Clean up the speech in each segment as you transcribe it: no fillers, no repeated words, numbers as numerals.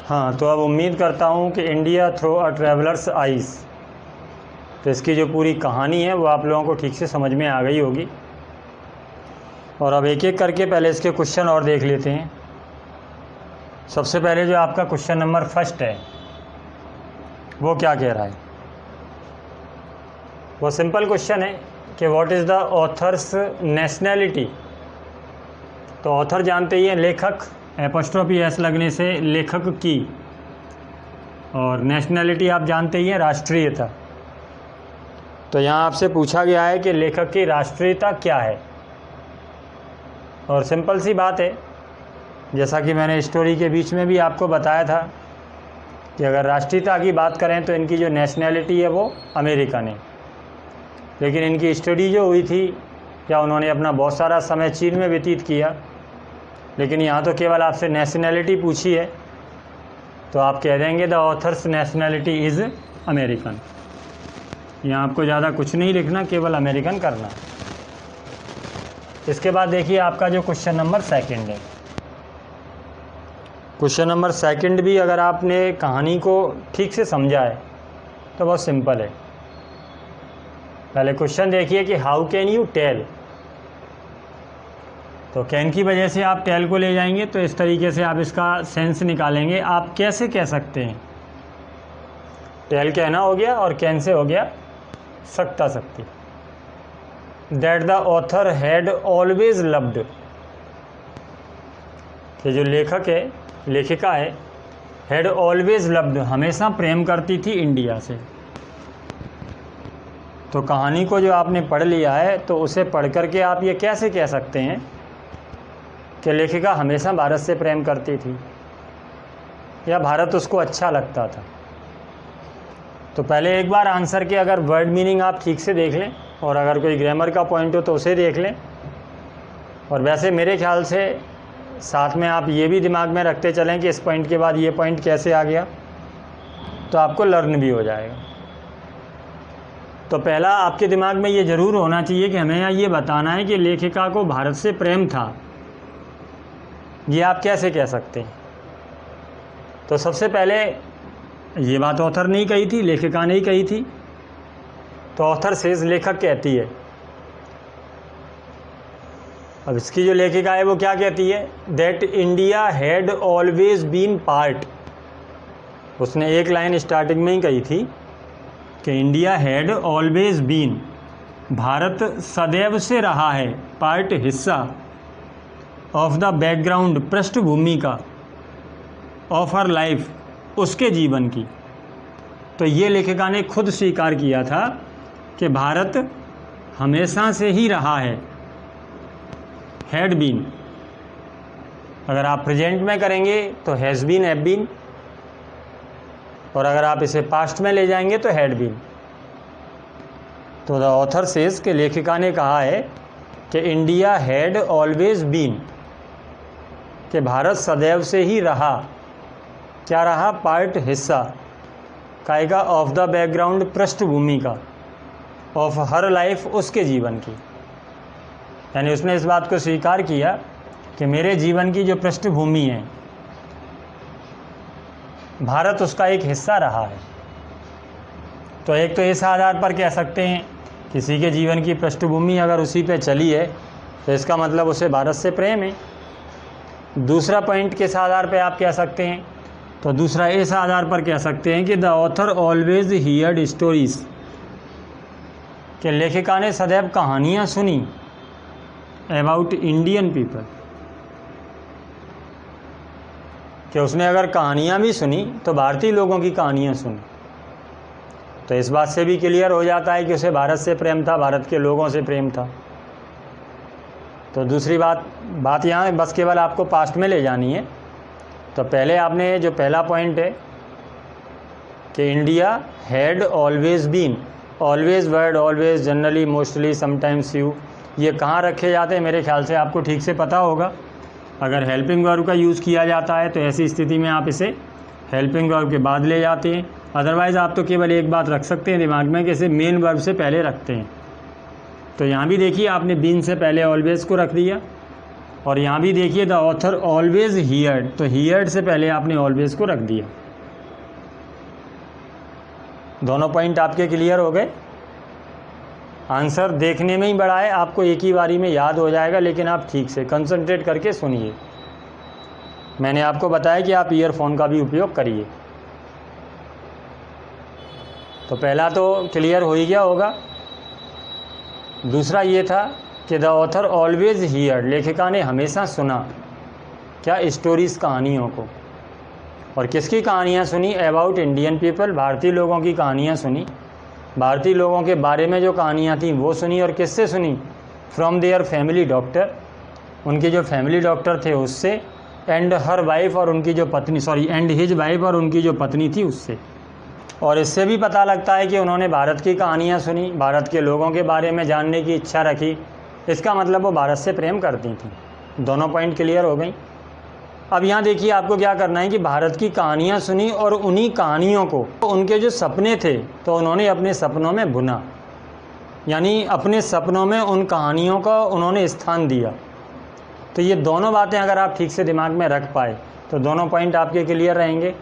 हाँ, तो अब उम्मीद करता हूँ कि India through a travellers eyes, तो इसकी जो पूरी कहानी है वो आप लोगों को ठीक से समझ में आ गई होगी। और अब एक एक करके पहले इसके क्वेश्चन और देख लेते हैं। सबसे पहले जो आपका क्वेश्चन नंबर फर्स्ट है वो क्या कह रहा है। वो सिंपल क्वेश्चन है कि what is the author's nationality. तो ऑथर जानते ही हैं, लेखक, एपोस्ट्रोफी एस लगने से लेखक की, और नेशनैलिटी आप जानते ही हैं, राष्ट्रीयता। तो यहाँ आपसे पूछा गया है कि लेखक की राष्ट्रीयता क्या है। और सिंपल सी बात है, जैसा कि मैंने स्टोरी के बीच में भी आपको बताया था कि अगर राष्ट्रीयता की बात करें तो इनकी जो नेशनैलिटी है वो अमेरिकन है, लेकिन इनकी स्टडी जो हुई थी या उन्होंने अपना बहुत सारा समय चीन में व्यतीत किया, लेकिन यहाँ तो केवल आपसे नेशनैलिटी पूछी है, तो आप कह देंगे the author's nationality is American. यहाँ आपको ज़्यादा कुछ नहीं लिखना, केवल अमेरिकन करना। इसके बाद देखिए आपका जो क्वेश्चन नंबर सेकंड है। क्वेश्चन नंबर सेकंड भी अगर आपने कहानी को ठीक से समझा है तो बहुत सिंपल है। पहले क्वेश्चन देखिए कि हाउ कैन यू टेल। तो कैन की वजह से आप टेल को ले जाएंगे, तो इस तरीके से आप इसका सेंस निकालेंगे। आप कैसे कह सकते हैं, टेल कहना हो गया और कैन से हो गया सकता सकती। That the author had always loved, कि जो लेखक है, लेखिका है, हैड ऑलवेज लव्ड, हमेशा प्रेम करती थी इंडिया से। तो कहानी को जो आपने पढ़ लिया है तो उसे पढ़ करके आप ये कैसे कह सकते हैं कि लेखिका हमेशा भारत से प्रेम करती थी या भारत उसको अच्छा लगता था। तो पहले एक बार आंसर के अगर वर्ड मीनिंग आप ठीक से देख लें, और अगर कोई ग्रामर का पॉइंट हो तो उसे देख लें। और वैसे मेरे ख्याल से साथ में आप ये भी दिमाग में रखते चलें कि इस पॉइंट के बाद ये पॉइंट कैसे आ गया, तो आपको लर्न भी हो जाएगा। तो पहला आपके दिमाग में ये ज़रूर होना चाहिए कि हमें यहाँ ये बताना है कि लेखिका को भारत से प्रेम था। ये आप कैसे कह सकते हैं। तो सबसे पहले ये बात ऑथर नहीं कही थी, लेखिका ने ही कही थी। तो ऑथर सेज, लेखक कहती है। अब इसकी जो लेखिका है वो क्या कहती है, that India had always been part. उसने एक लाइन स्टार्टिंग में ही कही थी कि India had always been, Bharat सदैव से रहा है, पार्ट हिस्सा, ऑफ द बैकग्राउंड पृष्ठभूमि का, ऑफ हर लाइफ उसके जीवन की। तो ये लेखिका ने खुद स्वीकार किया था कि भारत हमेशा से ही रहा है, हैड बीन। अगर आप प्रेजेंट में करेंगे तो हैज़ बीन, हैव बीन, और अगर आप इसे पास्ट में ले जाएंगे तो हैड बीन। तो द ऑथर सेज के लेखिका ने कहा है कि इंडिया हैड ऑलवेज बीन, कि भारत सदैव से ही रहा, क्या रहा, पार्ट हिस्सा, काएगा, ऑफ द बैकग्राउंड पृष्ठभूमि का, ऑफ हर लाइफ उसके जीवन की। यानी उसने इस बात को स्वीकार किया कि मेरे जीवन की जो पृष्ठभूमि है, भारत उसका एक हिस्सा रहा है। तो एक तो इस आधार पर कह सकते हैं, किसी के जीवन की पृष्ठभूमि अगर उसी पे चली है तो इसका मतलब उसे भारत से प्रेम है। दूसरा पॉइंट किस आधार पे आप कह सकते हैं, तो दूसरा इस आधार पर कह सकते हैं कि the author always heard stories, कि लेखिका ने सदैव कहानियाँ सुनी अबाउट इंडियन पीपल, कि उसने अगर कहानियाँ भी सुनी तो भारतीय लोगों की कहानियाँ सुनी। तो इस बात से भी क्लियर हो जाता है कि उसे भारत से प्रेम था, भारत के लोगों से प्रेम था। तो दूसरी बात यहाँ बस केवल आपको पास्ट में ले जानी है। तो पहले आपने जो पहला पॉइंट है कि India had always been, always word, always, generally, mostly, sometimes, you, ये कहाँ रखे जाते हैं मेरे ख्याल से आपको ठीक से पता होगा। अगर हेल्पिंग वर्ब का यूज़ किया जाता है तो ऐसी स्थिति में आप इसे हेल्पिंग वर्ब के बाद ले जाते हैं। अदरवाइज़ आप तो केवल एक बात रख सकते हैं दिमाग में कि इसे मेन वर्ब से पहले रखते हैं। तो यहाँ भी देखिए आपने बीन से पहले ऑलवेज को रख दिया, और यहाँ भी देखिए द ऑथर ऑलवेज हियर्ड, तो हियर्ड से पहले आपने ऑलवेज को रख दिया। दोनों पॉइंट आपके क्लियर हो गए। आंसर देखने में ही बड़ा है, आपको एक ही बारी में याद हो जाएगा, लेकिन आप ठीक से कंसंट्रेट करके सुनिए। मैंने आपको बताया कि आप ईयरफोन का भी उपयोग करिए। तो पहला तो क्लियर हो ही गया होगा। दूसरा ये था कि द ऑथर ऑलवेज हियर्ड, लेखिका ने हमेशा सुना क्या, स्टोरीज़, कहानियों को। और किसकी कहानियाँ सुनी? अबाउट इंडियन पीपल, भारतीय लोगों की कहानियाँ सुनी। भारतीय लोगों के बारे में जो कहानियाँ थीं वो सुनी। और किससे सुनी? फ्रॉम देयर फैमिली डॉक्टर, उनके जो फैमिली डॉक्टर थे उससे। एंड हर वाइफ, और उनकी जो पत्नी, एंड हिज वाइफ, और उनकी जो पत्नी थी उससे। और इससे भी पता लगता है कि उन्होंने भारत की कहानियाँ सुनी, भारत के लोगों के बारे में जानने की इच्छा रखी। इसका मतलब वो भारत से प्रेम करती थी। दोनों पॉइंट क्लियर हो गई। अब यहाँ देखिए आपको क्या करना है कि भारत की कहानियाँ सुनी और उन्हीं कहानियों को, उनके जो सपने थे तो उन्होंने अपने सपनों में बुना, यानी अपने सपनों में उन कहानियों का उन्होंने स्थान दिया। तो ये दोनों बातें अगर आप ठीक से दिमाग में रख पाए तो दोनों पॉइंट आपके क्लियर रहेंगे।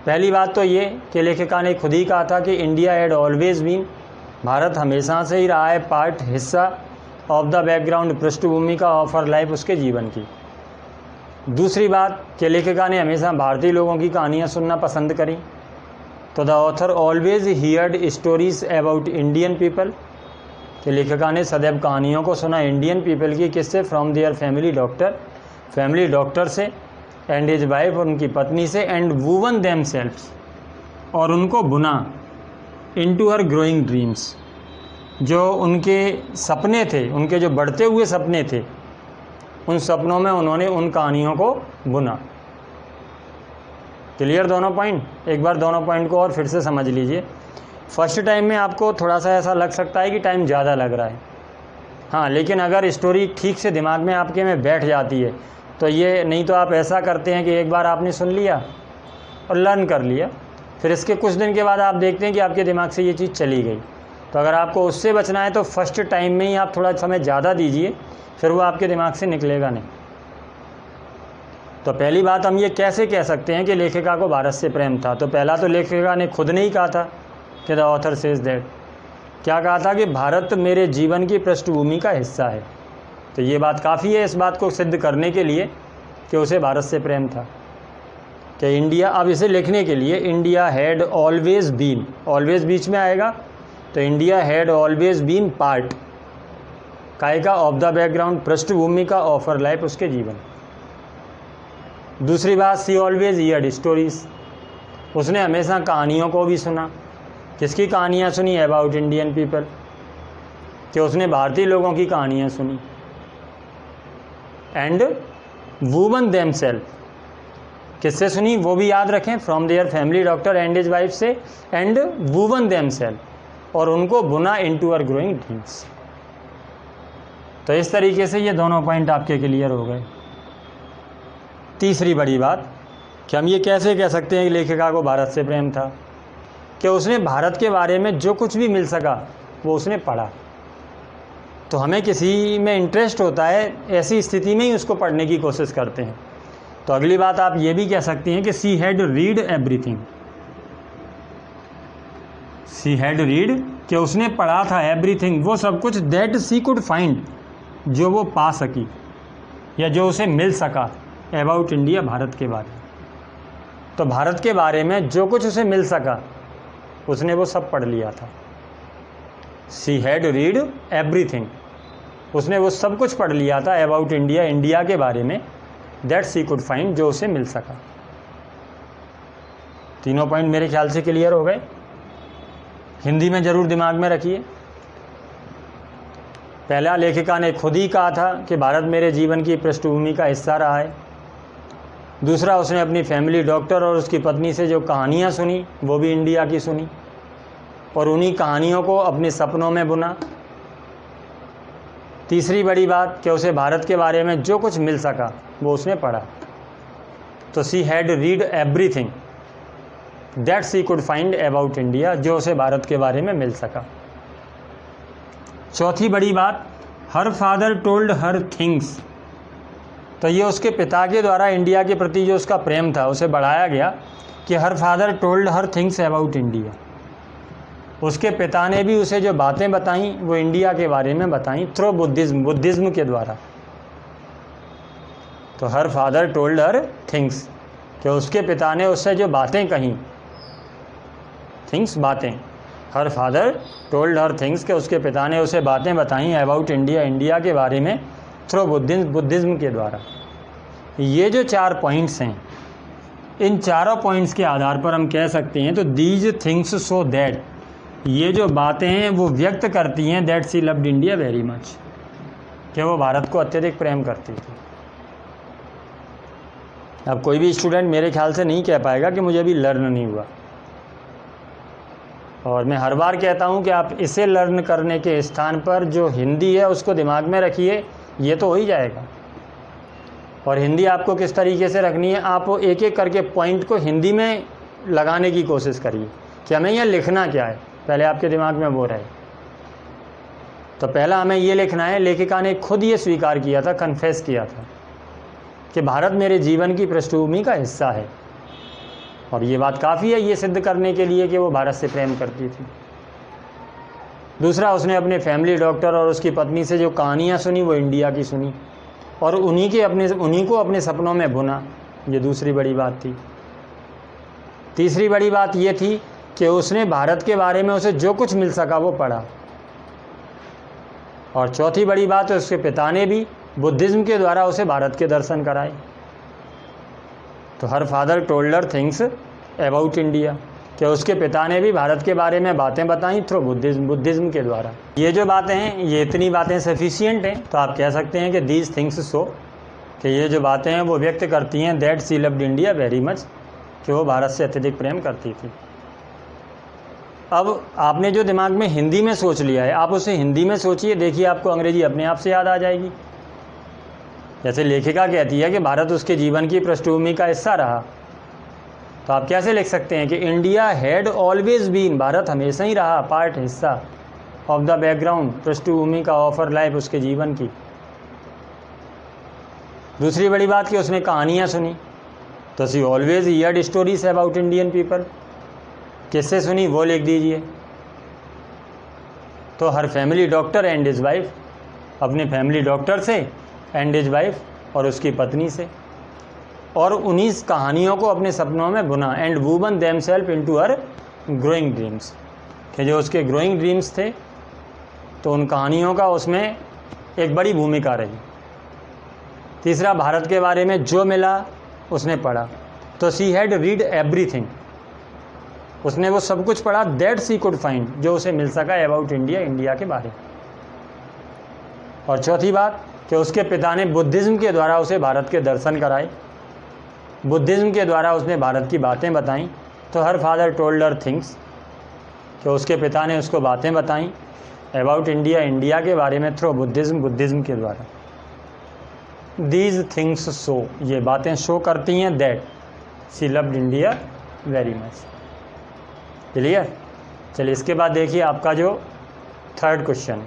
पहली बात तो ये कि लेखिका ने खुद ही कहा था कि India had always been, Bharat हमेशा से ही रहा है पार्ट, हिस्सा ऑफ द बैकग्राउंड, पृष्ठभूमि का ऑफ हर लाइफ, उसके जीवन की। दूसरी बात कि लेखिका ने हमेशा भारतीय लोगों की कहानियाँ सुनना पसंद करी। तो the author always heard stories about Indian people, कि लेखिका ने सदैव कहानियों को सुना इंडियन पीपल की। किससे? From their family doctor, family doctor से। एंड हिज वाइफ, और उनकी पत्नी से। एंड वूवन देम सेल्फ्स, और उनको बुना। इनटू हर ग्रोइंग ड्रीम्स, जो उनके सपने थे, उनके जो बढ़ते हुए सपने थे, उन सपनों में उन्होंने उन कहानियों को बुना। क्लियर दोनों पॉइंट? एक बार दोनों पॉइंट को और फिर से समझ लीजिए। फर्स्ट टाइम में आपको थोड़ा सा ऐसा लग सकता है कि टाइम ज़्यादा लग रहा है, हाँ, लेकिन अगर स्टोरी ठीक से दिमाग में आपके में बैठ जाती है तो ये, नहीं तो आप ऐसा करते हैं कि एक बार आपने सुन लिया और लर्न कर लिया, फिर इसके कुछ दिन के बाद आप देखते हैं कि आपके दिमाग से ये चीज़ चली गई। तो अगर आपको उससे बचना है तो फर्स्ट टाइम में ही आप थोड़ा समय ज़्यादा दीजिए, फिर वो आपके दिमाग से निकलेगा नहीं। तो पहली बात हम ये कैसे कह सकते हैं कि लेखिका को भारत से प्रेम था? तो पहला तो लेखिका ने खुद ने ही कहा था कि द ऑथर सेज दैट, क्या कहा था कि भारत मेरे जीवन की पृष्ठभूमि का हिस्सा है। तो ये बात काफ़ी है इस बात को सिद्ध करने के लिए कि उसे भारत से प्रेम था। कि इंडिया, अब इसे लिखने के लिए India had always been, always बीच में आएगा, तो India had always been part काय का ऑफ द बैकग्राउंड, पृष्ठभूमि का ऑफ हर लाइफ, उसके जीवन। दूसरी बात, सी ऑलवेज हियर्ड स्टोरीज, उसने हमेशा कहानियों को भी सुना। किसकी कहानियाँ सुनी? अबाउट इंडियन पीपल, कि उसने भारतीय लोगों की कहानियाँ सुनी। एंड वूमन देम सेल्फ, किससे सुनी वो भी याद रखें, from their family doctor and his wife से। एंड वूवन देम सेल्फ, और उनको बुना इनटू हर ग्रोइंग ड्रीम्स। तो इस तरीके से ये दोनों पॉइंट आपके क्लियर हो गए। तीसरी बड़ी बात कि हम ये कैसे कह सकते हैं कि लेखिका को भारत से प्रेम था? कि उसने भारत के बारे में जो कुछ भी मिल सका वो उसने पढ़ा। तो हमें किसी में इंटरेस्ट होता है, ऐसी स्थिति में ही उसको पढ़ने की कोशिश करते हैं। तो अगली बात आप ये भी कह सकती हैं कि सी had read everything, C had read, कि उसने पढ़ा था एवरीथिंग, वो सब कुछ, दैट सी कुड फाइंड, जो वो पा सकी या जो उसे मिल सका, अबाउट इंडिया, भारत के बारे में। तो भारत के बारे में जो कुछ उसे मिल सका उसने वो सब पढ़ लिया था। सी हैड रीड एवरीथिंग, उसने वो सब कुछ पढ़ लिया था अबाउट इंडिया, इंडिया के बारे में, दैट सी कुड फाइंड, जो उसे मिल सका। तीनों पॉइंट मेरे ख्याल से क्लियर हो गए। हिंदी में ज़रूर दिमाग में रखिए। पहला, लेखिका ने खुद ही कहा था कि भारत मेरे जीवन की पृष्ठभूमि का हिस्सा रहा है। दूसरा, उसने अपनी फैमिली डॉक्टर और उसकी पत्नी से जो कहानियाँ सुनी वो भी इंडिया की सुनी, और उन्हीं कहानियों को अपने सपनों में बुना। तीसरी बड़ी बात कि उसे भारत के बारे में जो कुछ मिल सका वो उसने पढ़ा। तो she had read everything that she could find about India, जो उसे भारत के बारे में मिल सका। चौथी बड़ी बात, her father told her things तो ये उसके पिता के द्वारा इंडिया के प्रति जो उसका प्रेम था उसे बढ़ाया गया कि her father told her things about India. उसके पिता ने भी उसे जो बातें बताई वो इंडिया के बारे में बताई थ्रू बुद्धिज्म के द्वारा। तो her father told her things, कि उसके पिता ने उससे जो बातें कहीं, थिंग्स बातें, her father told her things, के उसके पिता ने उसे बातें बताई अबाउट इंडिया, इंडिया के बारे में थ्रू बुद्धिज्म के द्वारा। ये जो 4 पॉइंट्स हैं, इन चारों पॉइंट्स के आधार पर हम कह सकते हैं तो दीज थिंग्स सो दैट, ये जो बातें हैं वो व्यक्त करती हैं that she loved India very much, कि वो भारत को अत्यधिक प्रेम करती थी। अब कोई भी स्टूडेंट मेरे ख्याल से नहीं कह पाएगा कि मुझे अभी लर्न नहीं हुआ, और मैं हर बार कहता हूं कि आप इसे लर्न करने के स्थान पर जो हिंदी है उसको दिमाग में रखिए, ये तो हो ही जाएगा। और हिंदी आपको किस तरीके से रखनी है, आप एक एक करके पॉइंट को हिंदी में लगाने की कोशिश करिए कि हमें यहाँ लिखना क्या है, पहले आपके दिमाग में वो रहे। तो पहला हमें ये लिखना है, लेखिका ने खुद ये स्वीकार किया था, कन्फेस किया था कि भारत मेरे जीवन की पृष्ठभूमि का हिस्सा है, और ये बात काफ़ी है ये सिद्ध करने के लिए कि वो भारत से प्रेम करती थी। दूसरा, उसने अपने फैमिली डॉक्टर और उसकी पत्नी से जो कहानियाँ सुनी वो इंडिया की सुनी, और उन्हीं को अपने सपनों में बुना, ये दूसरी बड़ी बात थी। तीसरी बड़ी बात ये थी कि उसने भारत के बारे में उसे जो कुछ मिल सका वो पढ़ा। और चौथी बड़ी बात, उसके पिता ने भी बुद्धिज्म के द्वारा उसे भारत के दर्शन कराए। तो her father told her things about India, कि उसके पिता ने भी भारत के बारे में बातें बताई थ्रू बुद्धिज्म के द्वारा। ये जो बातें हैं, ये इतनी बातें सफिशिएंट हैं, तो आप कह सकते हैं कि दीज थिंग्स सो, कि ये जो बातें हैं वो व्यक्त करती हैं that she loved India very much, कि वो भारत से अत्यधिक प्रेम करती थी। अब आपने जो दिमाग में हिंदी में सोच लिया है, आप उसे हिंदी में सोचिए, देखिए आपको अंग्रेजी अपने आप से याद आ जाएगी। जैसे लेखिका कहती है कि भारत उसके जीवन की पृष्ठभूमि का हिस्सा रहा, तो आप कैसे लिख सकते हैं कि India had always been, Bharat हमेशा ही रहा पार्ट, हिस्सा ऑफ द बैकग्राउंड, पृष्ठभूमि का, ऑफर लाइफ, उसके जीवन की। दूसरी बड़ी बात कि उसने कहानियाँ सुनी, तो she always heard stories about Indian people, किससे सुनी वो लिख दीजिए। तो हर family doctor and his wife, अपने फैमिली डॉक्टर से, एंड हिज वाइफ, और उसकी पत्नी से, और उन्हीं कहानियों को अपने सपनों में बुना, and woven themselves into her growing dreams, कि जो उसके ग्रोइंग ड्रीम्स थे तो उन कहानियों का उसमें एक बड़ी भूमिका रही। तीसरा, भारत के बारे में जो मिला उसने पढ़ा, तो शी हैड रीड एवरीथिंग, उसने वो सब कुछ पढ़ा दैट शी कुड फाइंड, जो उसे मिल सका अबाउट इंडिया, इंडिया के बारे। और चौथी बात कि उसके पिता ने बुद्धिज्म के द्वारा उसे भारत के दर्शन कराए, बुद्धिज्म के द्वारा उसने भारत की बातें बताईं। तो her father told her things, कि उसके पिता ने उसको बातें बताईं अबाउट इंडिया, इंडिया के बारे में थ्रू बुद्धिज्म के द्वारा। दीज थिंग्स शो, ये बातें शो करती हैं that she loved India very much. Clear? चलिए इसके बाद देखिए आपका जो थर्ड क्वेश्चन,